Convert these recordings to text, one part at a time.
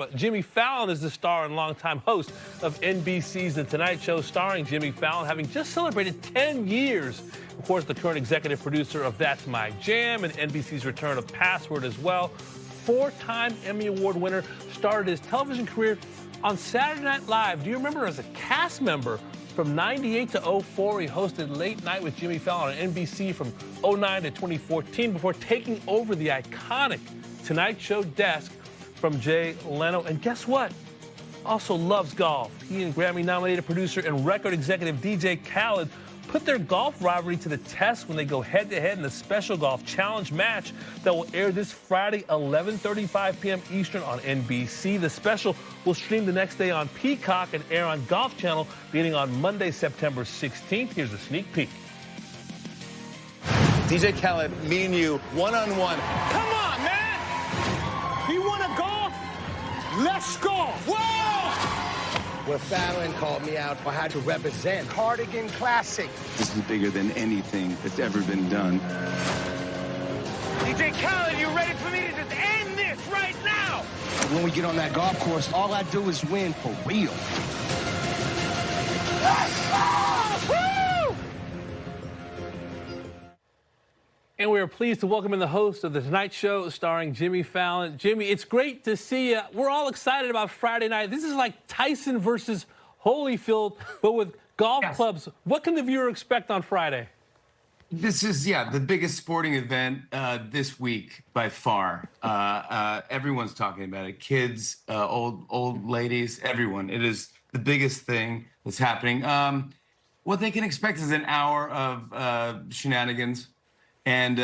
But Jimmy Fallon is the star and longtime host of NBC's The Tonight Show, starring Jimmy Fallon, having just celebrated 10 years. Of course, the current executive producer of That's My Jam and NBC's return of Password as well. Four-time Emmy Award winner, started his television career on Saturday Night Live. Do you remember as a cast member from 98 to 04? He hosted Late Night with Jimmy Fallon on NBC from 09 to 2014 before taking over the iconic Tonight Show desk from Jay Leno. And guess what? Also loves golf. He and Grammy-nominated producer and record executive DJ Khaled put their golf rivalry to the test when they go head-to-head in the Special Golf Challenge match that will air this Friday, 11:35 p.m. Eastern on NBC. The special will stream the next day on Peacock and air on Golf Channel beginning on Monday, September 16th. Here's a sneak peek. DJ Khaled, me and you, one-on-one. Come on, man! You want to golf? Let's go! Whoa! When Fallon called me out, I had to represent Cardigan Classic. This is bigger than anything that's ever been done. DJ Khaled, you ready for me to just end this right now? When we get on that golf course, all I do is win for real. Let's go! Woo! And we are pleased to welcome in the host of The Tonight Show, starring Jimmy Fallon. Jimmy, it's great to see you. We're all excited about Friday night. This is like Tyson versus Holyfield, but with golf clubs. What can the viewer expect on Friday? This is, the biggest sporting event this week by far. Everyone's talking about it. Kids, old ladies, everyone. It is the biggest thing that's happening. What they can expect is an hour of shenanigans and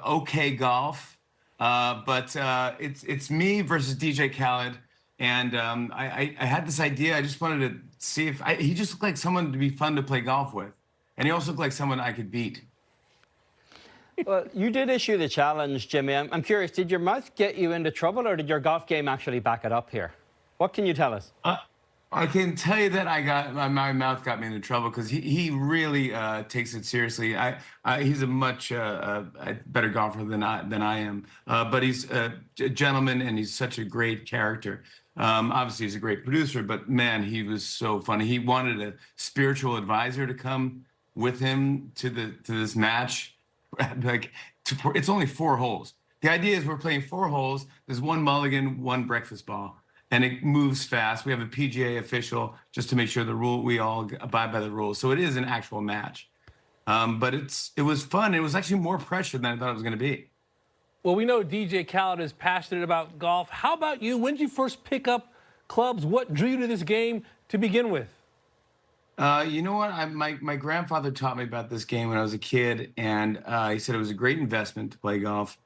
okay golf, but it's me versus DJ Khaled, and I had this idea. I just wanted to see if he just looked like someone to be fun to play golf with, and he also looked like someone I could beat. Well, you did issue the challenge, Jimmy. I'm curious, did your mouth get you into trouble, or did your golf game actually back it up here? What can you tell us? I can tell you that my mouth got me into trouble because he really takes it seriously. He's a much better golfer than I am, but he's a gentleman and he's such a great character. Obviously, he's a great producer, but man, he was so funny. He wanted a spiritual advisor to come with him to this match. It's only 4 holes. The idea is we're playing 4 holes. There's 1 mulligan, 1 breakfast ball. And it moves fast. We have a PGA official just to make sure we all abide by the rules. So it is an actual match. But it was fun. It was actually more pressure than I thought it was going to be. Well, we know DJ Khaled is passionate about golf. How about you? When did you first pick up clubs? What drew you to this game to begin with? You know what? My grandfather taught me about this game when I was a kid, and he said it was a great investment to play golf.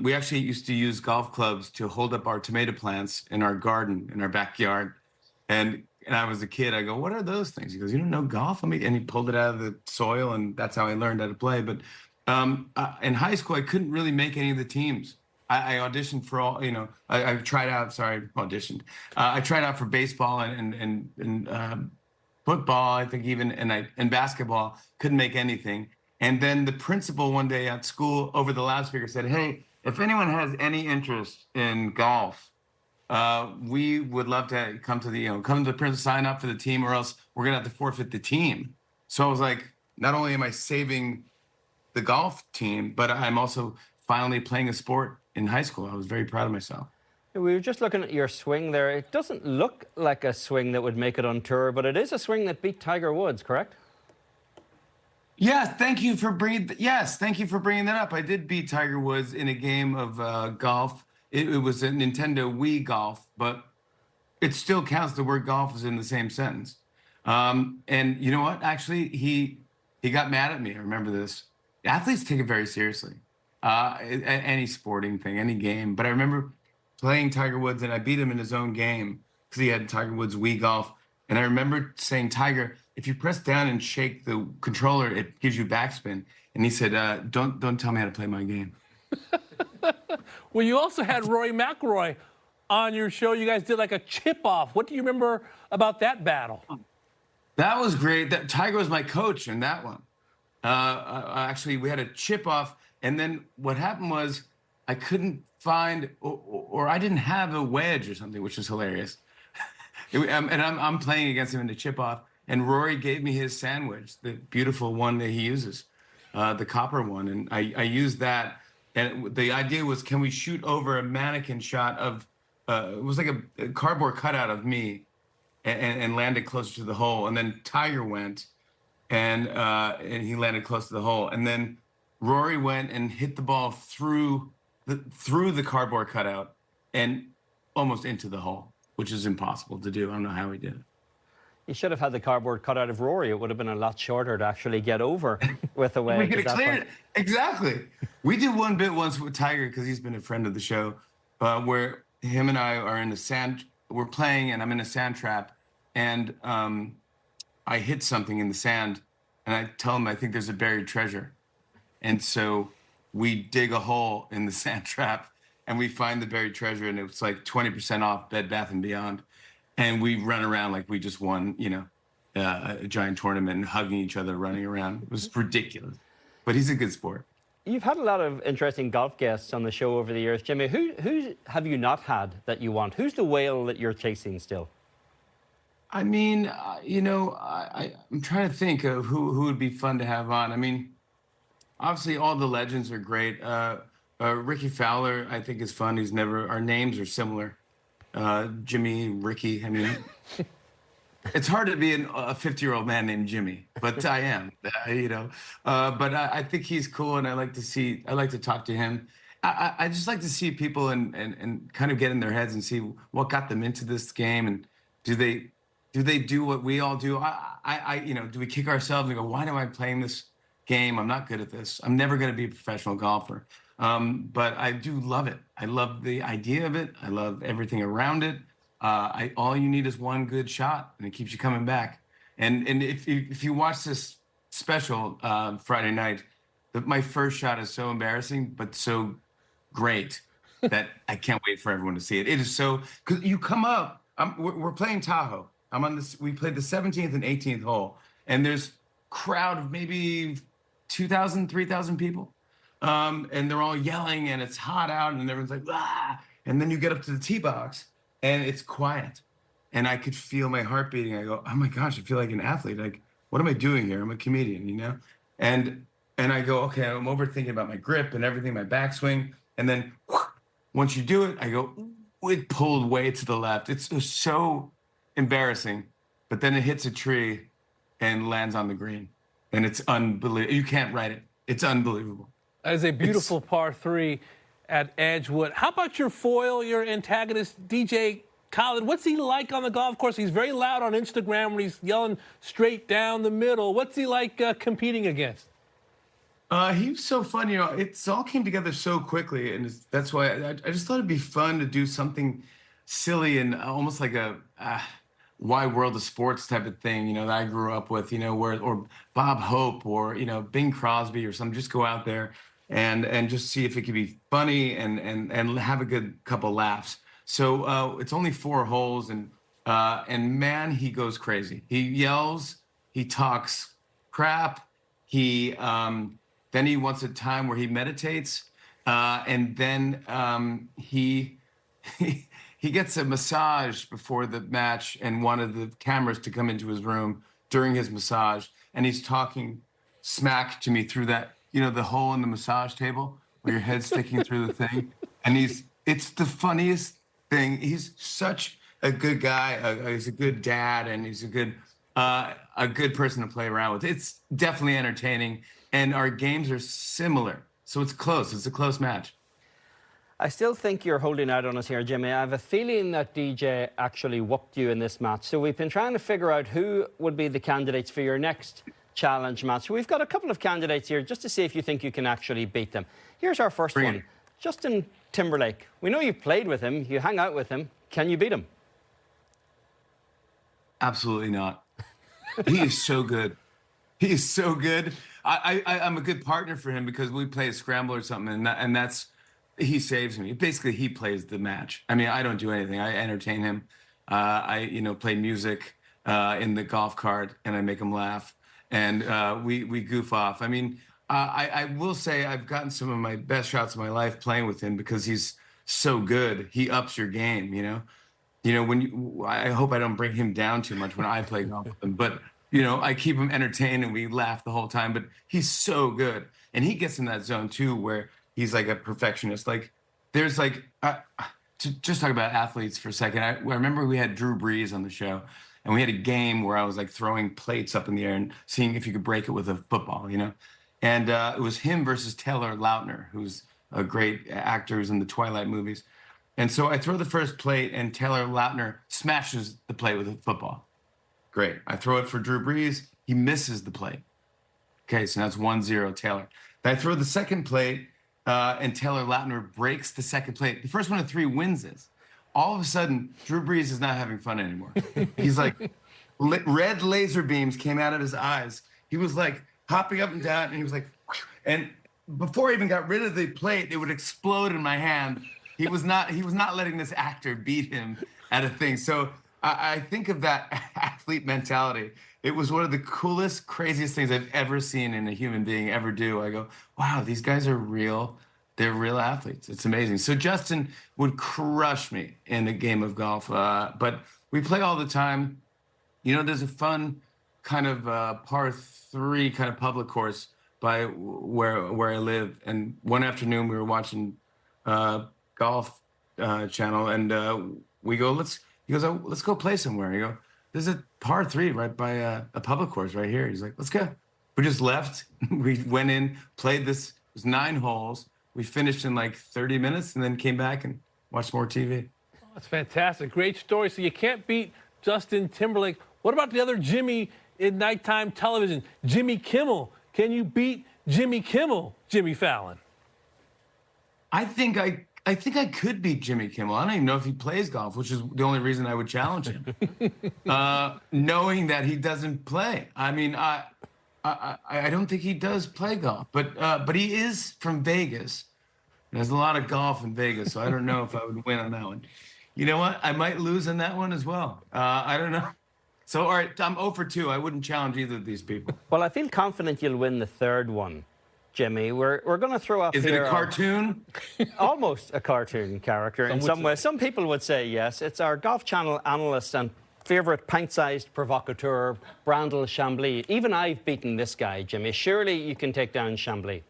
We actually used to use golf clubs to hold up our tomato plants in our garden, in our backyard. And I was a kid. I go, what are those things? He goes, you don't know golf? And he pulled it out of the soil, and that's how I learned how to play. But in high school, I couldn't really make any of the teams. I auditioned for all, I tried out, auditioned. I tried out for baseball and football, I think even, and basketball. Couldn't make anything. And then the principal one day at school over the loudspeaker said, hey, if anyone has any interest in golf, we would love to come to the principal, sign up for the team, or else we're going to have to forfeit the team. So I was like, not only am I saving the golf team, but I'm also finally playing a sport in high school. I was very proud of myself. We were just looking at your swing there. It doesn't look like a swing that would make it on tour, but it is a swing that beat Tiger Woods, correct? Yeah, thank you for bringing that up. I did beat Tiger Woods in a game of golf. It was a Nintendo Wii golf, but it still counts. The word golf is in the same sentence. And you know what? Actually, he got mad at me. I remember this. Athletes take it very seriously. Any sporting thing, any game. But I remember playing Tiger Woods, and I beat him in his own game because he had Tiger Woods Wii golf. And I remember saying, Tiger, if you press down and shake the controller, it gives you backspin. And he said, don't tell me how to play my game. Well, you also had Rory McIlroy on your show. You guys did like a chip-off. What do you remember about that battle? That was great. Tiger was my coach in that one. Actually, we had a chip-off, and then what happened was I couldn't find, or I didn't have a wedge or something, which was hilarious. And I'm playing against him in the chip off, and Rory gave me his sandwich, the beautiful one that he uses, the copper one, and I used that. And the idea was, can we shoot over a mannequin shot of, it was like a cardboard cutout of me, and landed closer to the hole. And then Tiger went, and he landed close to the hole. And then Rory went and hit the ball through the cardboard cutout and almost into the hole, which is impossible to do. I don't know how he did it. You should have had the cardboard cut out of Rory. It would have been a lot shorter to actually get over with a wedge. We could have cleared it. Exactly. We did one bit once with Tiger, because he's been a friend of the show, where him and I are in the sand. We're playing, and I'm in a sand trap, and I hit something in the sand, and I tell him I think there's a buried treasure. And so we dig a hole in the sand trap, and we find the buried treasure, and it's like 20% off Bed Bath & Beyond. And we run around like we just won, a giant tournament, and hugging each other, running around. It was ridiculous. But he's a good sport. You've had a lot of interesting golf guests on the show over the years, Jimmy. Who have you not had that you want? Who's the whale that you're chasing still? I mean, I'm trying to think of who would be fun to have on. I mean, obviously all the legends are great. Ricky Fowler, I think, is fun. Our names are similar. Jimmy, Ricky. I mean, it's hard to be a 50-year-old man named Jimmy, but I am, But I think he's cool, and I like to talk to him. I just like to see people and kind of get in their heads and see what got them into this game, and do they do what we all do? Do we kick ourselves and go, why am I playing this game? I'm not good at this. I'm never going to be a professional golfer. But I do love it. I love the idea of it. I love everything around it. All you need is one good shot, and it keeps you coming back. And if you watch this special Friday night, my first shot is so embarrassing, but so great that I can't wait for everyone to see it. It is so, because you come up. We're playing Tahoe. We played the 17th and 18th hole, and there's crowd of maybe 2,000, 3,000 people. And they're all yelling, and it's hot out, and everyone's like, ah! And then you get up to the tee box, and it's quiet. And I could feel my heart beating. I go, oh my gosh, I feel like an athlete. Like, what am I doing here? I'm a comedian, And I go, okay, I'm overthinking about my grip and everything, my backswing. And then once you do it, I go, it pulled way to the left. It's so embarrassing. But then it hits a tree and lands on the green. And it's unbelievable. You can't write it. It's unbelievable. That is a beautiful par 3 at Edgewood. How about your foil, your antagonist, DJ Khaled? What's he like on the golf course? He's very loud on Instagram when he's yelling straight down the middle. What's he like competing against? He was so fun. It all came together so quickly, and that's why I just thought it'd be fun to do something silly and almost like a wide world of sports type of thing, that I grew up with, or Bob Hope or, Bing Crosby or something. Just go out there and just see if it could be funny and have a good couple laughs. So it's only 4 holes, and man, he goes crazy. He yells, he talks crap. Then he wants a time where he meditates, and then he gets a massage before the match, and wanted the cameras to come into his room during his massage, and he's talking smack to me through that, the hole in the massage table where your head's sticking through the thing. And it's the funniest thing. He's such a good guy. He's a good dad, and he's a good person to play around with. It's definitely entertaining, and our games are similar, so it's close. It's a close match. I still think you're holding out on us here, Jimmy. I have a feeling that DJ actually whooped you in this match. So we've been trying to figure out who would be the candidates for your next challenge match. We've got a couple of candidates here just to see if you think you can actually beat them. Here's our first one. Justin Timberlake. We know you've played with him. You hang out with him. Can you beat him? Absolutely not. He is so good. He is so good. I'm a good partner for him because we play a scramble or something, and that's... He saves me. Basically, he plays the match. I mean, I don't do anything. I entertain him. I play music in the golf cart, and I make him laugh. And we goof off. I mean, I will say I've gotten some of my best shots of my life playing with him because he's so good, he ups your game. I hope I don't bring him down too much when I play golf with him, but I keep him entertained and we laugh the whole time. But he's so good, and he gets in that zone too where he's like a perfectionist. Like there's like to just talk about athletes for a second. I remember we had Drew Brees on the show, and we had a game where I was like throwing plates up in the air and seeing if you could break it with a football, And it was him versus Taylor Lautner, who's a great actor who's in the Twilight movies. And so I throw the first plate, and Taylor Lautner smashes the plate with a football. Great. I throw it for Drew Brees. He misses the plate. Okay, so that's 1-0 Taylor. Then I throw the second plate, and Taylor Lautner breaks the second plate. The first one of 3 wins this. All of a sudden, Drew Brees is not having fun anymore. He's like, red laser beams came out of his eyes. He was like hopping up and down, and he was like, and before I even got rid of the plate, it would explode in my hand. He was not letting this actor beat him at a thing. So I think of that athlete mentality. It was one of the coolest, craziest things I've ever seen in a human being ever do. I go, wow, these guys are real. They're real athletes. It's amazing. So Justin would crush me in a game of golf. But we play all the time. There's a fun kind of par 3 kind of public course by where I live. And one afternoon we were watching golf channel, and we go, he goes, oh, let's go play somewhere. I go, there's a par 3 right by a public course right here. He's like, let's go. We just left. We went in, played this. It was 9 holes. We finished in like 30 minutes and then came back and watched more TV. Oh, that's fantastic. Great story. So you can't beat Justin Timberlake. What about the other Jimmy in nighttime television? Jimmy Kimmel. Can you beat Jimmy Kimmel, Jimmy Fallon? I think I could beat Jimmy Kimmel. I don't even know if he plays golf, which is the only reason I would challenge him. Knowing that he doesn't play. I mean, I don't think he does play golf, but he is from Vegas. There's a lot of golf in Vegas, so I don't know if I would win on that one. You know what? I might lose on that one as well. I don't know. So, all right, I'm 0 for 2. I wouldn't challenge either of these people. Well, I feel confident you'll win the third one, Jimmy. We're going to throw up Is here it a cartoon? Almost a cartoon character in some way. Some people would say yes. It's our Golf Channel analyst and favourite pint-sized provocateur, Brandel Chambly. Even I've beaten this guy, Jimmy. Surely you can take down Chambly.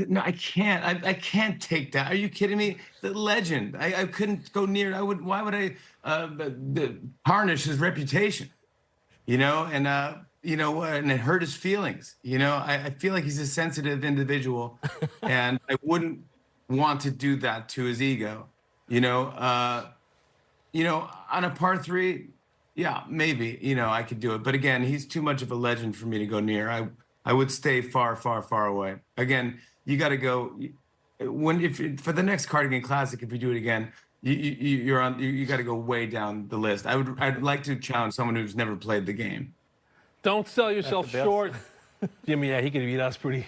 No, I can't. I can't take that. Are you kidding me? The legend. I couldn't go near. Why would I tarnish his reputation? And it hurt his feelings. I feel like he's a sensitive individual, and I wouldn't want to do that to his ego. On a par 3, yeah, maybe, I could do it. But again, he's too much of a legend for me to go near. I would stay far, far, far away. Again, you got to go for the next Cardigan Classic. If you do it again, you got to go way down the list. I'd like to challenge someone who's never played the game. Don't sell yourself short. Jimmy, yeah, he could beat us pretty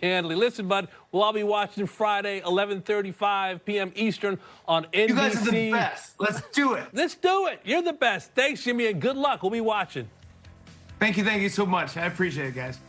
handily. Listen, bud, we'll all be watching Friday, 11:35 p.m. Eastern on NBC. You guys are the best. Let's do it. Let's do it. You're the best. Thanks, Jimmy, and good luck. We'll be watching. Thank you so much. I appreciate it, guys.